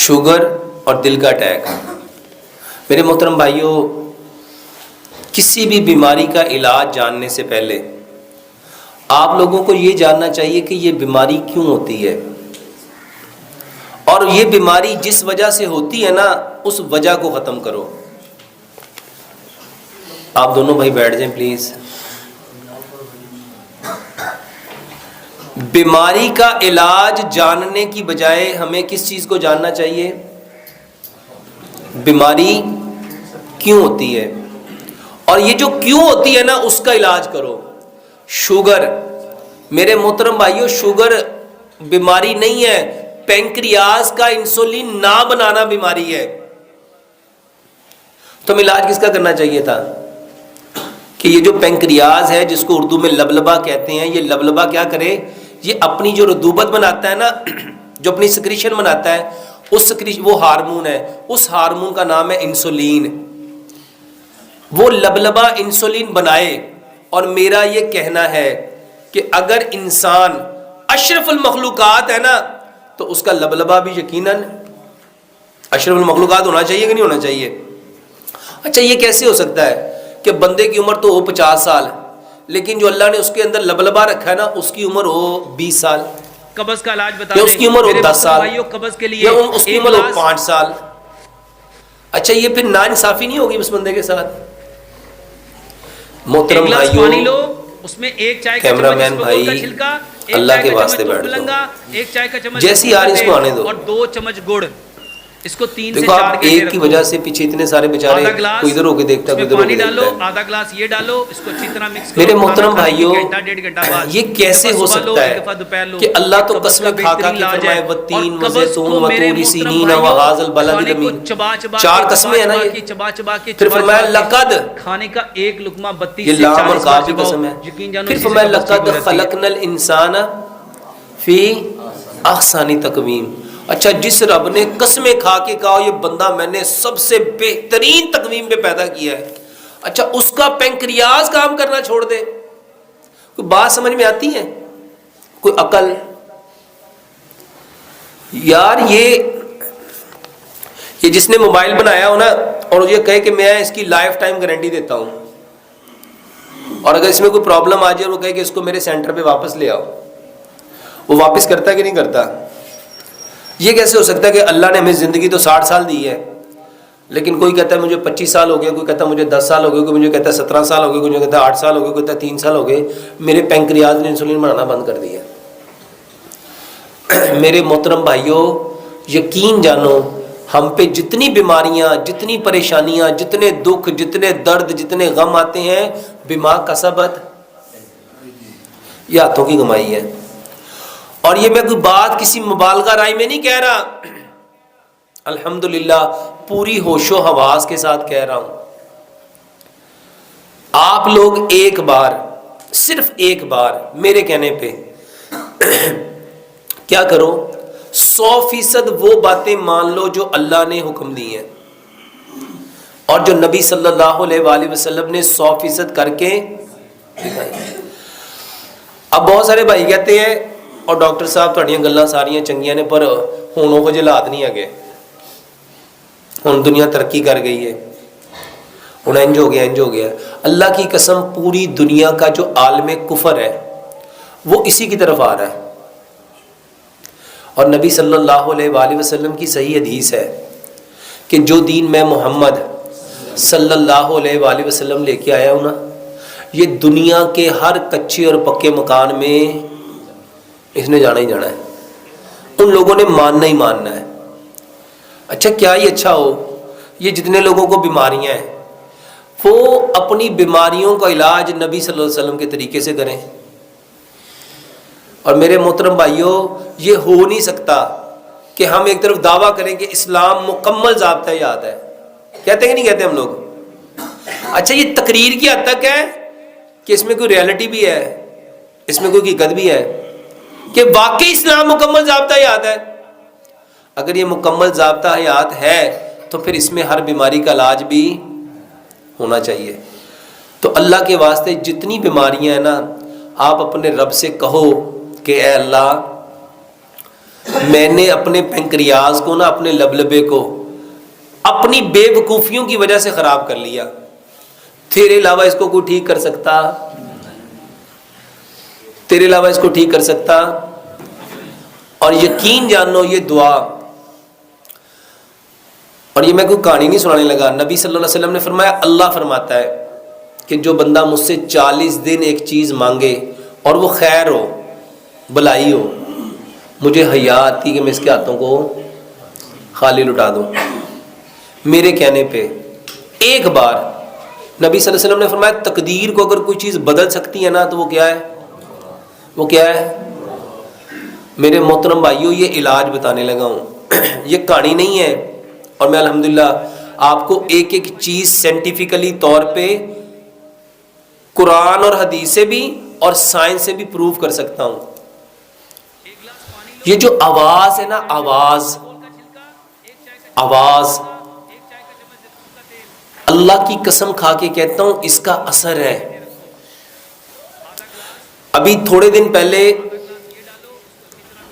Sugar اور دل کا اٹیک۔ میرے محترم بھائیوں، کسی بھی بیماری کا علاج جاننے سے پہلے آپ لوگوں کو یہ جاننا چاہیے کہ یہ بیماری کیوں ہوتی ہے، اور یہ بیماری جس وجہ سے ہوتی ہے نا، اس وجہ کو ختم کرو۔ آپ دونوں بھائی بیٹھ جائیں پلیز۔ بیماری کا علاج جاننے کی بجائے ہمیں کس چیز کو جاننا چاہیے؟ بیماری کیوں ہوتی ہے، اور یہ جو کیوں ہوتی ہے نا، اس کا علاج کرو۔ شوگر، میرے محترم بھائیوں، شوگر بیماری نہیں ہے، پینکریاس کا انسولین نہ بنانا بیماری ہے۔ تو ہمیں علاج کس کا کرنا چاہیے تھا کہ یہ جو پینکریاس ہے، جس کو اردو میں لبلبا کہتے ہیں، یہ لبلبا کیا کرے؟ یہ اپنی جو رطوبت بناتا ہے نا، جو اپنی سکریشن بناتا ہے، اس سکریشن، وہ ہارمون ہے، اس ہارمون کا نام ہے انسولین۔ وہ لبلبا انسولین بنائے۔ اور میرا یہ کہنا ہے کہ اگر انسان اشرف المخلوقات ہے نا، تو اس کا لبلبا بھی یقیناً اشرف المخلوقات ہونا چاہیے کہ نہیں ہونا چاہیے؟ اچھا، یہ کیسے ہو سکتا ہے کہ بندے کی عمر تو ہو 50 سال، لیکن جو اللہ نے اس کے اندر لبلبا رکھا ہے نا، اس کی عمر ہو 20 سال، قبض کا علاج بتا یا دیں اس کی عمر ہو 10 سال، قبض کے لیے یا اس کی عمر ہو 5 سال؟ اچھا، یہ پھر ناانصافی نہیں ہوگی اس بندے کے ساتھ؟ محترم بھائیوں، پانی لو، اس میں ایک چائے کا کیمرہ چمچ مین اسپغول کا بھائی، چھلکا، اللہ کے واسطے بیٹھ بیٹھ جاؤ، ایک چائے کا چمچ جیسی آ رہی اس کو آنے دو۔ اور 2 چمچ گڑ، اس کو 3 سے دیکھو 4 آپ گھنٹے ایک رکھو۔ کی وجہ سے پیچھے اتنے سارے بیچارے، آدھا گلاس کوئی ادھر ہو کے دیکھتا ہے، کوئی ادھر ہو کے پانی ڈالو، دیکھتا ہے۔ آدھا گلاس یہ ڈالو، اس کو اچھی طرح مکس کرو۔ میرے محترم کھانا کھانے کے بھائیوں، گھنٹہ 1.5 گھنٹہ بعد یہ کیسے ہو سکتا ہے کہ اللہ تو قسمیں کھا کھا کے فرمائے والتین والزیتون وطور سینین وہذا البلد الامین، 4 قسمیں ہیں نا یہ، چبا چبا کے پھر فرمایا لقد، کھانے کا ایک لقمہ 32 یہ سے لام اور 40 کاف بار کی چباؤ۔ قسم ہے، یقین جانو پھر اسی سے فرمایا قبض ٹھیک ہو لقد جاتی ہے۔ خلقنا الانسان فی احسن تقویم۔ اچھا، جس رب نے قسمیں کھا کے کہا یہ بندہ میں نے سب سے بہترین تقویم پہ پیدا کیا ہے، اچھا اس کا پینکریاس کام کرنا چھوڑ دے؟ کوئی بات سمجھ میں آتی ہے؟ کوئی عقل؟ یار یہ جس نے موبائل بنایا ہو نا، اور یہ کہے کہ میں اس کی لائف ٹائم گارنٹی دیتا ہوں، اور اگر اس میں کوئی پرابلم آ جائے اور وہ کہے کہ اس کو میرے سینٹر پہ واپس لے آؤ، وہ واپس کرتا ہے کہ نہیں کرتا؟ یہ کیسے ہو سکتا ہے کہ اللہ نے ہمیں زندگی تو 60 سال دی ہے، لیکن کوئی کہتا ہے مجھے 25 سال ہو گیا، کوئی کہتا ہے مجھے 10 سال ہو گئے، کوئی مجھے کہتا ہے 17 سال ہو گئے، کوئی مجھے کہتا ہے 8 سال ہو گئے، کوئی کہتا ہے 3 سال ہو گئے، میرے پینکریاس نے انسولین بنانا بند کر دیا۔ میرے محترم بھائیوں، یقین جانو، ہم پہ جتنی بیماریاں، جتنی پریشانیاں، جتنے دکھ، جتنے درد، جتنے غم آتے ہیں، بما کسبت، یہ ہاتھوں کی کمائی ہے۔ اور یہ میں کوئی بات کسی مبالغہ رائے میں نہیں کہہ رہا، الحمدللہ پوری ہوش و حواس کے ساتھ کہہ رہا ہوں۔ آپ لوگ ایک بار، صرف ایک بار میرے کہنے پہ کیا کرو، 100% وہ باتیں مان لو جو اللہ نے حکم دی ہیں، اور جو نبی صلی اللہ علیہ وآلہ وسلم نے 100% کر کے دکھائی۔ اب بہت سارے بھائی کہتے ہیں، اور ڈاکٹر صاحب تھوڑیاں گلاں ساریاں چنگیاں نے، پر ہن وہ حالات نہیں ہے، ہن دنیا ترقی کر گئی ہے، ہن انج ہو گیا، انج ہو گیا۔ اللہ کی قسم، پوری دنیا کا جو عالم کفر ہے وہ اسی کی طرف آ رہا ہے، اور نبی صلی اللہ علیہ وآلہ وسلم کی صحیح حدیث ہے کہ جو دین میں محمد صلی اللہ علیہ وآلہ وسلم لے کے آیا ہوں نا، یہ دنیا کے ہر کچے اور پکے مکان میں اس نے جانا ہی جانا ہے، ان لوگوں نے ماننا ہی ماننا ہے۔ اچھا، کیا ہی اچھا ہو، یہ جتنے لوگوں کو بیماریاں ہیں وہ اپنی بیماریوں کا علاج نبی صلی اللہ علیہ وسلم کے طریقے سے کریں۔ اور میرے محترم بھائیوں، یہ ہو نہیں سکتا کہ ہم ایک طرف دعویٰ کریں کہ اسلام مکمل ضابطہ یاد ہے، کہتے ہیں کہ نہیں کہتے ہم لوگ؟ اچھا، یہ تقریر کی حد تک ہے کہ اس میں کوئی ریالٹی بھی ہے، اس میں کوئی حقیقت بھی ہے کہ واقعی اسلام مکمل ضابطہ حیات ہے؟ اگر یہ مکمل ضابطہ حیات ہے تو پھر اس میں ہر بیماری کا علاج بھی ہونا چاہیے۔ تو اللہ کے واسطے جتنی بیماریاں ہیں نا، آپ اپنے رب سے کہو کہ اے اللہ، میں نے اپنے پینکریاز کو نا، اپنے لبلبے کو اپنی بے وقوفیوں کی وجہ سے خراب کر لیا، تیرے علاوہ اس کو کوئی ٹھیک کر سکتا؟ تیرے علاوہ اس کو ٹھیک کر سکتا؟ اور یقین جانو یہ دعا، اور یہ میں کوئی کہانی نہیں سنانے لگا، نبی صلی اللہ علیہ وسلم نے فرمایا، اللہ فرماتا ہے کہ جو بندہ مجھ سے 40 دن ایک چیز مانگے اور وہ خیر ہو، بلائی ہو، مجھے حیا آتی کہ میں اس کے ہاتھوں کو خالی لٹا دوں، میرے کہنے پہ ایک بار۔ نبی صلی اللہ علیہ وسلم نے فرمایا تقدیر کو اگر کوئی چیز بدل سکتی ہے نا تو وہ کیا ہے؟ وہ کیا ہے؟ میرے محترم بھائیوں، یہ علاج بتانے لگا ہوں، یہ کہانی نہیں ہے، اور میں الحمدللہ آپ کو ایک ایک چیز سائنٹیفکلی طور پہ قرآن اور حدیث سے بھی اور سائنس سے بھی پروف کر سکتا ہوں۔ یہ جو آواز ہے نا، آواز اللہ کی قسم کھا کے کہتا ہوں اس کا اثر ہے۔ ابھی تھوڑے دن پہلے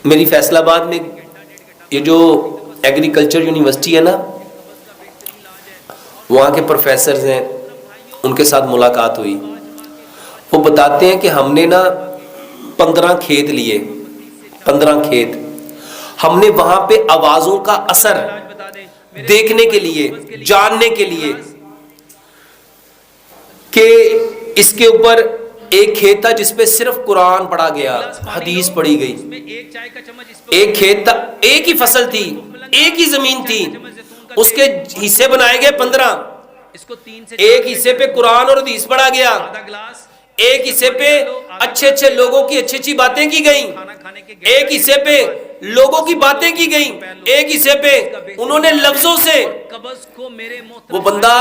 میری فیصل آباد میں یہ جو ایگریکلچر یونیورسٹی ہے نا، وہاں کے پروفیسرز ہیں، ان کے ساتھ ملاقات ہوئی۔ وہ بتاتے ہیں کہ ہم نے نا 15 کھیت لیے، 15 کھیت، ہم نے وہاں پہ آوازوں کا اثر دیکھنے کے لیے، جاننے کے لیے کہ اس کے اوپر ایک کھیت تھا جس پہ صرف قرآن پڑھا گیا، حدیث پڑھی گئی، ایک کھیت تھا، ایک ہی فصل تھی، ایک ہی زمین تھی، اس کے حصے بنائے گئے 15، ایک حصے پہ قرآن اور حدیث پڑھا گیا، ایک حصے پہ اچھے اچھے لوگوں کی اچھی اچھی باتیں کی گئیں، ایک حصے پہ لوگوں کی باتیں کی گئیں، ایک حصے پہ انہوں نے لفظوں سے، وہ بندہ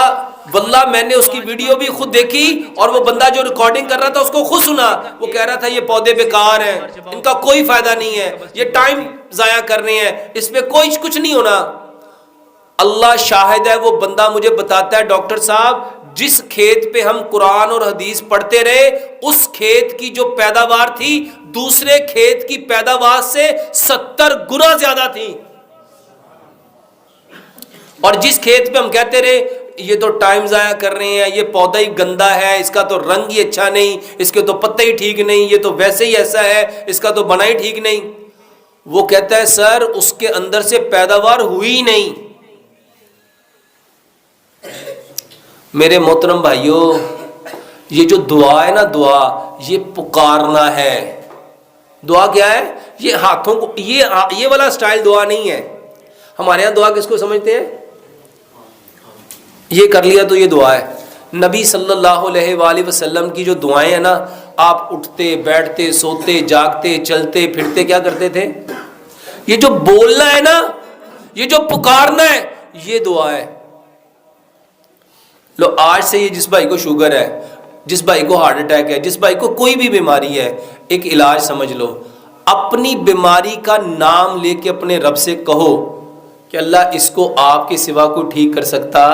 واللہ میں نے اس کی ویڈیو بھی خود دیکھی، اور وہ بندہ جو ریکارڈنگ کر رہا تھا اس کو خود سنا، وہ کہہ رہا تھا یہ پودے بیکار ہیں، ان کا کوئی فائدہ نہیں ہے، یہ ٹائم ضائع کر رہے ہیں، اس میں کوئی کچھ نہیں ہونا۔ اللہ شاہد ہے، وہ بندہ مجھے بتاتا ہے ڈاکٹر صاحب جس کھیت پہ ہم قرآن اور حدیث پڑھتے رہے، اس کھیت کی جو پیداوار تھی دوسرے کھیت کی پیداوار سے 70 گنا زیادہ تھی، اور جس کھیت پہ ہم کہتے رہے یہ تو ٹائم ضائع کر رہے ہیں، یہ پودا ہی گندا ہے، اس کا تو رنگ ہی اچھا نہیں، اس کے تو پتے ہی ٹھیک نہیں، یہ تو ویسے ہی ایسا ہے، اس کا تو بنا ہی ٹھیک نہیں، وہ کہتا ہے سر اس کے اندر سے پیداوار ہوئی نہیں۔ میرے محترم بھائیوں، یہ جو دعا ہے نا، دعا یہ پکارنا ہے۔ دعا کیا ہے؟ یہ ہاتھوں کو، یہ والا سٹائل دعا نہیں ہے۔ ہمارے ہاں دعا کس کو سمجھتے ہیں؟ یہ کر لیا تو یہ دعا ہے۔ نبی صلی اللہ علیہ وآلہ وسلم کی جو دعائیں ہیں نا، آپ اٹھتے بیٹھتے سوتے جاگتے چلتے پھرتے کیا کرتے تھے؟ یہ جو بولنا ہے نا، یہ جو پکارنا ہے، یہ دعا ہے۔ لو آج سے یہ جس بھائی کو شوگر ہے، جس بھائی کو ہارٹ اٹیک ہے، جس بھائی کو کوئی بھی بیماری ہے، ایک علاج سمجھ لو، اپنی بیماری کا نام لے کے اپنے رب سے کہو کہ اللہ اس کو آپ کے سوا کوئی ٹھیک کر سکتا؟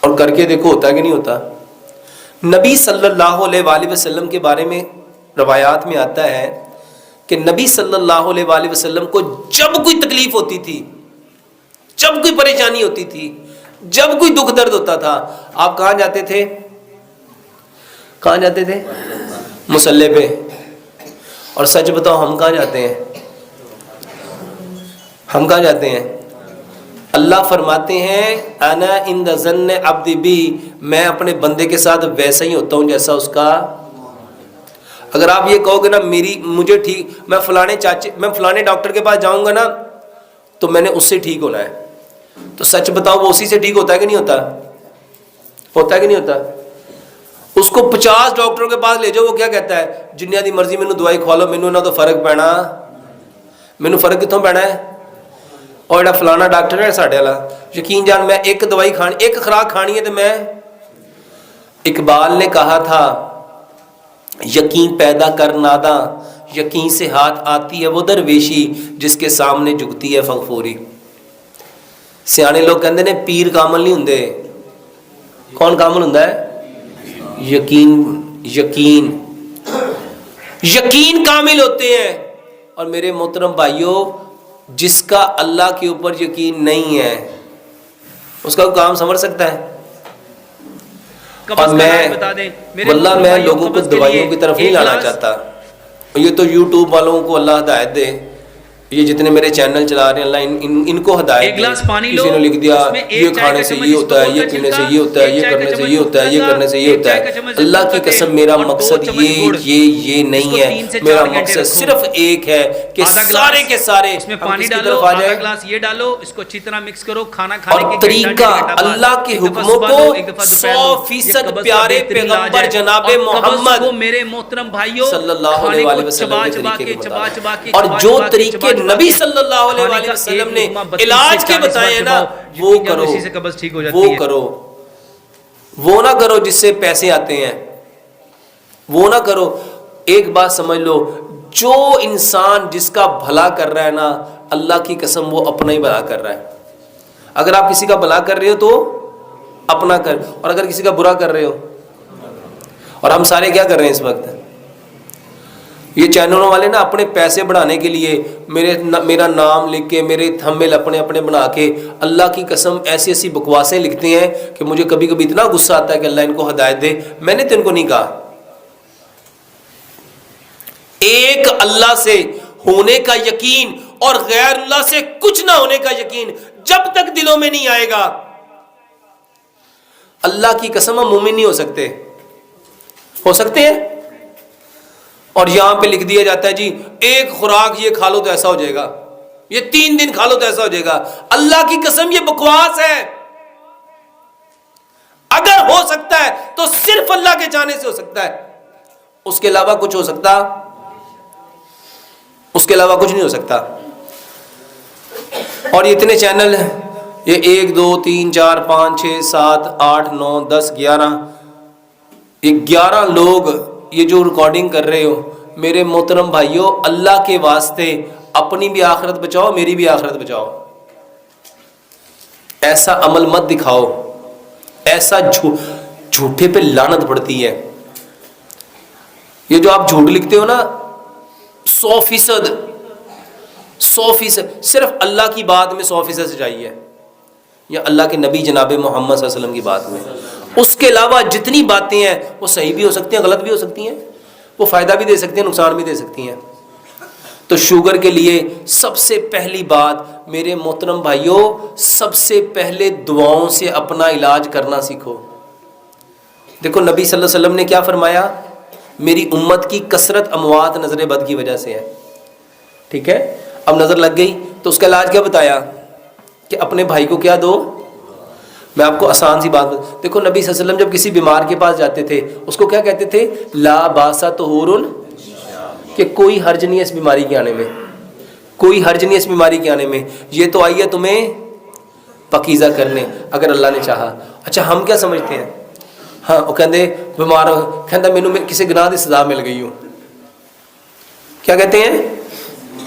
اور کر کے دیکھو ہوتا ہے کہ نہیں ہوتا۔ نبی صلی اللہ علیہ وآلہ وسلم کے بارے میں روایات میں آتا ہے کہ نبی صلی اللہ علیہ وآلہ وسلم کو جب کوئی تکلیف ہوتی تھی، جب کوئی پریشانی ہوتی تھی، جب کوئی دکھ درد ہوتا تھا، آپ کہاں جاتے تھے؟ کہاں جاتے تھے؟ مصلی پہ۔ اور سچ بتاؤ ہم کہاں جاتے ہیں؟ ہم کہاں جاتے ہیں؟ اللہ فرماتے ہیں انا عند ظن عبدی بی، میں اپنے بندے کے ساتھ ویسا ہی ہوتا ہوں جیسا اس کا۔ اگر آپ یہ کہو گے نا مجھے ٹھیک، میں فلانے ڈاکٹر کے پاس جاؤں گا نا تو میں نے اس سے ٹھیک ہونا ہے، تو سچ بتاؤ وہ اسی سے ٹھیک ہوتا ہے کہ نہیں ہوتا؟ ہوتا ہے کہ نہیں ہوتا؟ اس کو 50 ڈاکٹروں کے پاس لے جاؤ، وہ کیا کہتا ہے؟ جنیا دی مرضی مینوں دوائی کھوا لو، مینوں نہ تو فرق پینا، مینوں فرق کتوں پینا ہے؟ اور جڑا فلانا ڈاکٹر ہے ساڈے والا، یقین جان میں ایک دوائی کھانی، ایک خوراک کھانی ہے تو میں، اقبال نے کہا تھا یقین پیدا کر ناداں، یقین سے ہاتھ آتی ہے وہ درویشی جس کے سامنے جھکتی ہے فغفوری۔ سیانے لوگ کہندے نے پیر کامل نہیں ہوندے، کون کامل ہوندا ہے؟ یقین کامل ہوتے ہیں۔ اور میرے محترم بھائیوں جس کا اللہ کے اوپر یقین نہیں ہے اس کا کام سنور سکتا ہے؟ اور واللہ میں لوگوں کو دوائیوں کی طرف نہیں لانا چاہتا. یہ تو یوٹیوب والوں کو اللہ ہدایت دے، یہ جتنے میرے چینل چلا رہے ہیں اللہ ان کو ہدایت دے. کسی نے لکھ دیا یہ کھانے سے یہ ہوتا ہے، یہ پینے سے یہ ہوتا ہے، یہ کرنے سے یہ ہوتا ہے، یہ کرنے سے یہ ہوتا ہے. اللہ کی قسم میرا مقصد یہ نہیں ہے. میرا مقصد صرف ایک ہے کہ سارے کے سارے اس میں پانی ڈالو، آدھا گلاس یہ ڈالو، اس کو اچھی طرح مکس کرو. کھانا کھانے اور کے طریقہ اللہ کے حکموں کو 100% پیارے پیغمبر جناب محمد میرے محترم بھائیوں صلی اللہ علیہ وآلہ وسلم کے طریقے کے مطابق، اور جو طریقے نبی صلی اللہ علیہ وآلہ وسلم نے علاج کے بتائے ہیں نا وہ کرو، وہ کرو. وہ نہ کرو جس سے پیسے آتے ہیں، وہ نہ کرو. ایک بات سمجھ لو، جو انسان جس کا بھلا کر رہا ہے نا اللہ کی قسم وہ اپنا ہی بھلا کر رہا ہے. اگر آپ کسی کا بھلا کر رہے ہو تو اپنا کر، اور اگر کسی کا برا کر رہے ہو. اور ہم سارے کیا کر رہے ہیں اس وقت؟ یہ چینلوں والے نا اپنے پیسے بڑھانے کے لیے میرا نام لکھ کے، میرے تھمبنیل اپنے بنا کے اللہ کی قسم ایسی ایسی بکواسیں لکھتے ہیں کہ مجھے کبھی کبھی اتنا غصہ آتا ہے کہ اللہ ان کو ہدایت دے. میں نے تو ان کو نہیں کہا. ایک اللہ سے ہونے کا یقین اور غیر اللہ سے کچھ نہ ہونے کا یقین جب تک دلوں میں نہیں آئے گا اللہ کی قسم ہم مومن نہیں ہو سکتے. ہو سکتے ہیں؟ اور یہاں پہ لکھ دیا جاتا ہے جی ایک خوراک یہ کھا لو تو ایسا ہو جائے گا، یہ 3 دن کھا لو تو ایسا ہو جائے گا. اللہ کی قسم یہ بکواس ہے. اگر ہو سکتا ہے تو صرف اللہ کے جانے سے ہو سکتا ہے، اس کے علاوہ کچھ ہو سکتا، اس کے علاوہ کچھ نہیں ہو سکتا. اور یہ اتنے چینل یہ 1 2 3 4 5 6 7 8 9 10 11 یہ 11 لوگ یہ جو ریکارڈنگ کر رہے ہو میرے محترم بھائیوں اللہ کے واسطے اپنی بھی آخرت بچاؤ، میری بھی آخرت بچاؤ. ایسا عمل مت دکھاؤ، ایسا جھوٹے پہ لعنت پڑتی ہے. یہ جو آپ جھوٹ لکھتے ہو نا 100% صرف اللہ کی بات میں 100% سچائی ہے، یا اللہ کے نبی جناب محمد صلی اللہ علیہ وسلم کی بات میں. اس کے علاوہ جتنی باتیں ہیں وہ صحیح بھی ہو سکتی ہیں، غلط بھی ہو سکتی ہیں، وہ فائدہ بھی دے سکتی ہیں، نقصان بھی دے سکتی ہیں. تو شوگر کے لیے سب سے پہلی بات میرے محترم بھائیوں، سب سے پہلے دعاؤں سے اپنا علاج کرنا سیکھو. دیکھو نبی صلی اللہ علیہ وسلم نے کیا فرمایا؟ میری امت کی کثرت اموات نظر بد کی وجہ سے ہے. ٹھیک ہے، اب نظر لگ گئی تو اس کا علاج کیا بتایا کہ اپنے بھائی کو کیا دو. میں آپ کو آسان سی بات دیکھو نبی صلی اللہ علیہ وسلم جب کسی بیمار کے پاس جاتے تھے اس کو کیا کہتے تھے؟ لا باسا طہور، کہ کوئی حرج نہیں ہے اس بیماری کے آنے میں، کوئی حرج نہیں ہے اس بیماری کے آنے میں، یہ تو آئی ہے تمہیں پاکیزہ کرنے اگر اللہ نے چاہا. اچھا ہم کیا سمجھتے ہیں؟ ہاں وہ کہتے بیمار کہتا مینوں کسی گناہ کی سزا مل گئی ہوں. کیا کہتے ہیں؟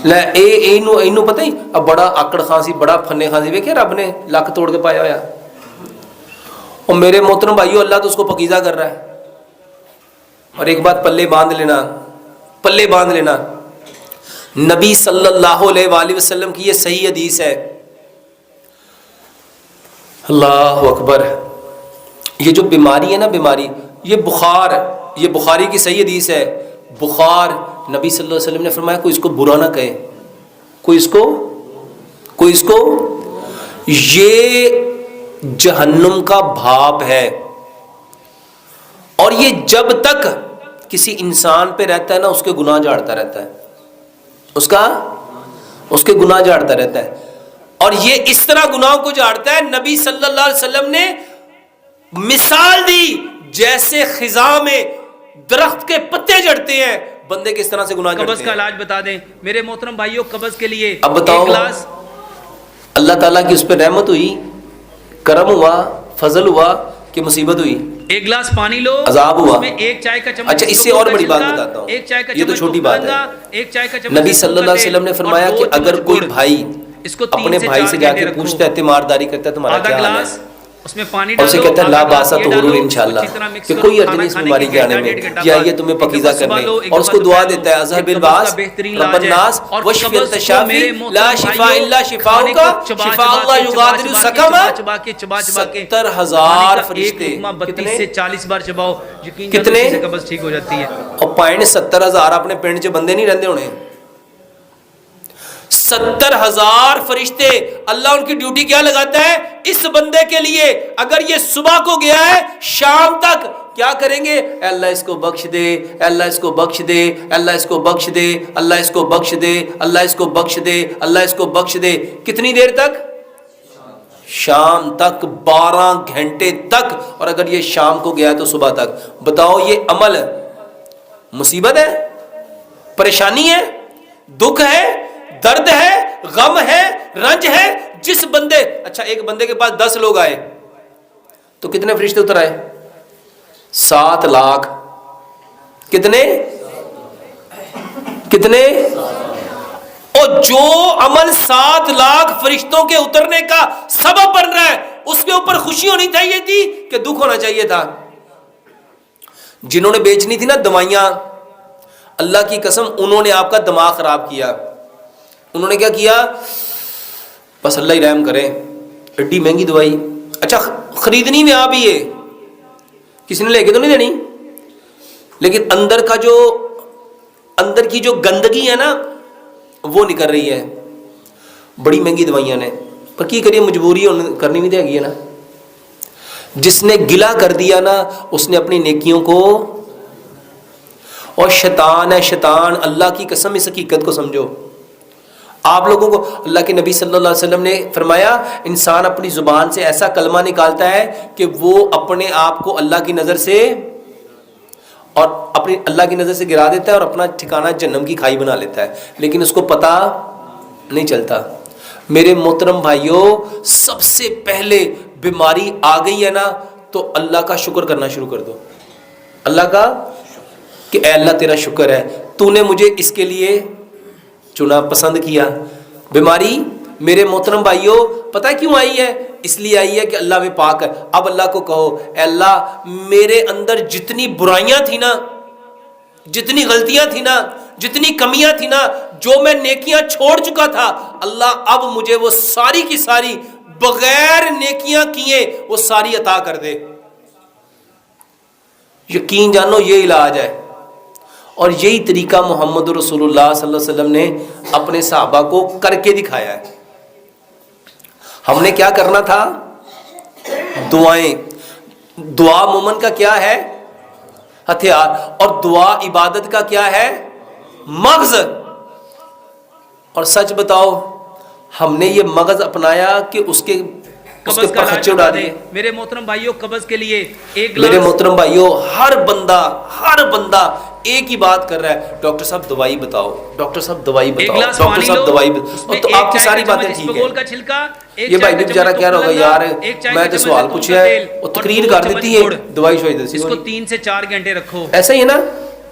لے اینو پتہ ہی اب بڑا آکڑ خان سی، بڑا پھنے خان سی، ویکھے رب نے لک توڑ کے پایا ہوا. اور میرے محترم بھائیو اللہ تو اس کو پاکیزہ کر رہا ہے. اور ایک بات پلے باندھ لینا، پلے باندھ لینا، نبی صلی اللہ علیہ وآلہ وسلم کی یہ صحیح حدیث ہے. اللہ اکبر. یہ جو بیماری ہے نا، بیماری یہ بخار، یہ بخاری کی صحیح حدیث ہے. بخار نبی صلی اللہ علیہ وسلم نے فرمایا کوئی اس کو برا نہ کہے، کوئی اس کو یہ جہنم کا بھاپ ہے. اور یہ جب تک کسی انسان پہ رہتا ہے نا اس کے گناہ جھاڑتا رہتا ہے، اس کے گناہ جھاڑتا رہتا ہے. اور یہ اس طرح گناہوں کو جھاڑتا ہے، نبی صلی اللہ علیہ وسلم نے مثال دی جیسے خزاں میں درخت کے پتے جھڑتے ہیں، بندے کس طرح سے گناہ جھڑتے ہیں. قبض کا علاج بتا دیں میرے محترم بھائیوں. قبض کے لیے اب بتاؤ، اللہ تعالیٰ کی اس پہ رحمت ہوئی، کرم ہوا، فضل ہوا کہ مصیبت ہوئی؟ 1 گلاس پانی لو، عذاب ہوا. اس میں 1 چائے کا چمچ. اچھا اس سے اور بڑی بات بتاتا ہوں، 1 چائے کا یہ تو چمچ چھوٹی بات ہے. 1 چائے کا چمچ نبی صلی اللہ علیہ وسلم نے فرمایا کہ اگر کوئی بھائی اس کو اپنے بھائی سے جا کے پوچھتا ہے، تیمارداری کرتا ہے تمہارا کیا حال ہے، اس میں پانی اور اسے ڈالو، کہتے ہیں لا آدھا گلاس باسا یہ تو ڈالو، غرور اس کو انشاءاللہ، اچھی طرح mix کہ کرو، کوئی حرج کھانا نہیں اس کھانے بیماری کے آنے میں، ڈیڑھ گھنٹہ یا بعد یہ تمہیں ایک پاکیزہ دفعہ صبح کرنے، لو، ایک اور اس دفعہ کو دعا دوپہر دیتا ہے لو، اذهب ایک قبض الباس کا بہترین رب علاج ہے، الناس اور واشف قبض انت کو الشافی میرے لا محترم شفاء بھائیو الا کھانے شفاؤک کو چبا شفاء چبا اللہ کے یغادر چبا سقما، چبا کے 70,000 ایک فرشتے لقمہ 32 کتنے سے 40 بار چباؤ، یقین جانو کتنے اسی سے قبض ٹھیک ہو جاتی ہے۔ اور پوائنٹ 70,000 اپنے پنڈ چ بندے نہیں رہندے ہونے، 70,000 فرشتے اللہ ان کی ڈیوٹی کیا لگاتا ہے اس بندے کے لیے، اگر یہ صبح کو گیا ہے شام تک کیا کریں گے، اے اللہ اس کو بخش دے، اے اللہ اس کو بخش دے، اے اللہ اس کو بخش دے، اللہ اس کو بخش دے، اللہ اس کو بخش دے، اللہ اس کو بخش دے، کتنی دیر تک؟ شام تک، 12 گھنٹے تک، اور اگر یہ شام کو گیا تو صبح تک۔ بتاؤ یہ عمل مصیبت ہے، پریشانی ہے، دکھ ہے، درد ہے، غم ہے، رنج ہے، جس بندے، اچھا ایک بندے کے پاس 10 لوگ آئے تو کتنے فرشتے اتر آئے؟ 7 لاکھ۔ کتنے؟ اور جو عمل 7 لاکھ فرشتوں کے اترنے کا سبب بن رہا ہے اس کے اوپر خوشی ہونی چاہیے تھی کہ دکھ ہونا چاہیے تھا؟ جنہوں نے بیچنی تھی نا دوائیاں، اللہ کی قسم انہوں نے آپ کا دماغ خراب کیا۔ انہوں نے کیا کیا؟ بس اللہ ہی رحم کرے، ایڈی مہنگی دوائی، اچھا خریدنی میں آپ ہی ہے، کسی نے لے کے تو نہیں دینی، لیکن اندر کی جو گندگی ہے نا وہ نکل رہی ہے، بڑی مہنگی دوائیاں نے، پر کی کریے مجبوری کرنی بھی دے گی نا۔ جس نے گلا کر دیا نا اس نے اپنی نیکیوں کو، اور شیطان ہے شیطان، اللہ کی قسم اس حقیقت کو سمجھو۔ آپ لوگوں کو اللہ کے نبی صلی اللہ علیہ وسلم نے فرمایا انسان اپنی زبان سے ایسا کلمہ نکالتا ہے کہ وہ اپنے آپ کو اللہ کی نظر سے اور اپنی اللہ کی نظر سے گرا دیتا ہے اور اپنا ٹھکانہ جہنم کی کھائی بنا لیتا ہے، لیکن اس کو پتہ نہیں چلتا۔ میرے محترم بھائیوں، سب سے پہلے بیماری آ گئی ہے نا تو اللہ کا شکر کرنا شروع کر دو، اللہ کا، کہ اے اللہ تیرا شکر ہے تو نے مجھے اس کے لیے چنا، پسند کیا۔ بیماری میرے محترم بھائیوں پتہ ہے کیوں آئی ہے؟ اس لیے آئی ہے کہ اللہ میں پاک ہے۔ اب اللہ کو کہو اے اللہ میرے اندر جتنی برائیاں تھی نا، جتنی غلطیاں تھی نا، جتنی کمیاں تھی نا، جو میں نیکیاں چھوڑ چکا تھا، اللہ اب مجھے وہ ساری کی ساری بغیر نیکیاں کیے وہ ساری عطا کر دے۔ یقین جانو یہ علاج ہے، اور یہی طریقہ محمد رسول اللہ صلی اللہ علیہ وسلم نے اپنے صحابہ کو کر کے دکھایا ہے۔ ہم نے کیا کرنا تھا؟ دعائیں۔ دعا مومن کا کیا ہے؟ ہتھیار، اور دعا عبادت کا کیا ہے؟ مغز۔ اور سچ بتاؤ ہم نے یہ مغز اپنایا کہ اس کے قبض کا علاج اڑا بتا دیے۔ دیں میرے محترم بھائیوں، قبض کے لیے ایک میرے گلاس، محترم بھائیوں ہر بندہ ایک ہی بات کر رہا ہے، ڈاکٹر صاحب دوائی بتاؤ، ڈاکٹر صاحب دوائی ایک بتاؤ، گلاس ڈاکٹر پانی صاحب لو، دوائی اس بتاؤ، میں تو ایک آپ کی چائے ساری کا باتیں چمچ ٹھیک اسبغول ہیں۔ کا چھلکا، ایک یہ بھائی چائے بھی کا بیچارہ چمچ کہہ رہا ہوگا کوکو یار کولا، ایک چائے میں کا تو چمچ سوال زیتون پوچھا کا ہے تیل، وہ اور تقریر 2 کر چمچ دیتی ہے، گڑ۔ دوائی شوئی دیتی اس ہے۔ کو 3 سے 4 گھنٹے رکھو۔ ایسا ہی ہے نا؟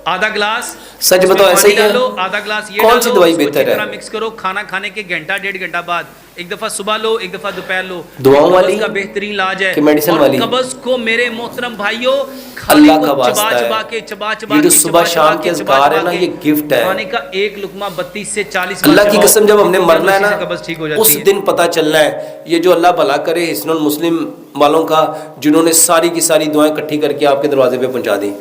آدھا گلاس سچ بتاؤ ایسا ہی ہے؟ ڈالو، آدھا گلاس یہ کون سی ڈالو، دوائی اس کو بہتر اچھی ہے؟ طرح مکس کرو، کھانا کھانے کے گھنٹہ 1.5 گھنٹہ بعد ایک دفعہ صبح لو، ایک دفعہ دوپہر لو۔ دعاؤں والی قبض کا بہترین علاج ہے، کہ میڈیسن اور والی؟ قبض کو میرے محترم بھائیوں کھانے اللہ کو کا چبا واسطہ چبا ہے، کے چبا چبا یہ جو کے صبح شام کے اذکار ہے نا یہ گفٹ ہے۔ کھانے کا ایک لقمہ 32 سے 40 اللہ کی قسم جب ہم نے مرنا ہے نا قبض ٹھیک ہو اس جاتی ہے۔ دن پتہ چلنا ہے، یہ جو اللہ بھلا کرے حسن المسلم والوں کا، جنہوں نے ساری کی ساری دعائیں اکٹھی کر کے آپ کے دروازے پہ پہنچا دی۔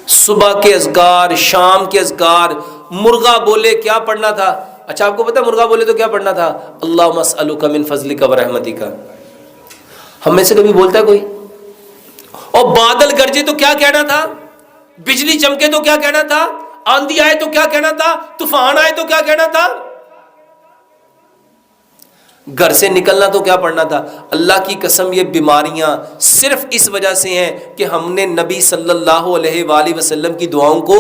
صبح کے اذکار، شام کے اذکار، مرغا بولے کیا پڑھنا تھا؟ اچھا آپ کو پتا مرغا بولے تو کیا پڑھنا تھا؟ اللہم اسألک من فضلک و رحمتک۔ ہم میں سے کبھی بولتا ہے کوئی؟ اور بادل گرجے تو کیا کہنا تھا؟ بجلی چمکے تو کیا کہنا تھا؟ آندھی آئے تو کیا کہنا تھا؟ طوفان آئے تو کیا کہنا تھا؟ گھر سے نکلنا تو کیا پڑھنا تھا؟ اللہ کی قسم یہ بیماریاں صرف اس وجہ سے ہیں کہ ہم نے نبی صلی اللہ علیہ وآلہ وسلم کی دعاؤں کو،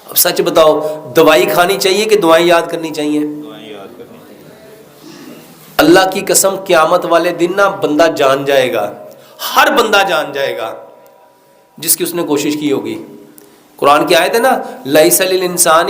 اب سچ بتاؤ دوائی کھانی چاہیے کہ دعائیں یاد کرنی چاہیے؟ اللہ کی قسم قیامت والے دن نا بندہ جان جائے گا، ہر بندہ جان جائے گا جس کی اس نے کوشش کی ہوگی۔ قرآن کی آیت ہے نا، لیس للانسان